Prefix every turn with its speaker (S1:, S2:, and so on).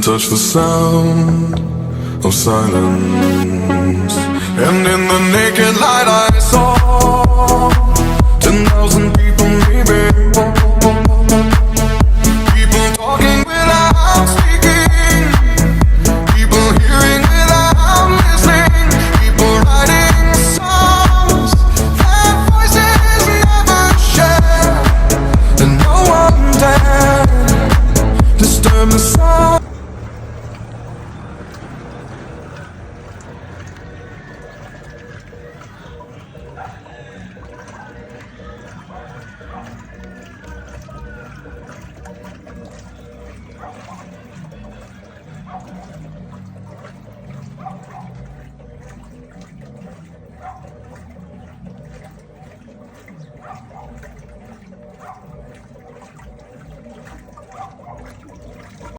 S1: touch the sound of silence, and in the naked light I saw 10,000 people, maybe. People talking without speaking, people hearing without listening, people writing songs that voices never share, and no one dared disturb the sound.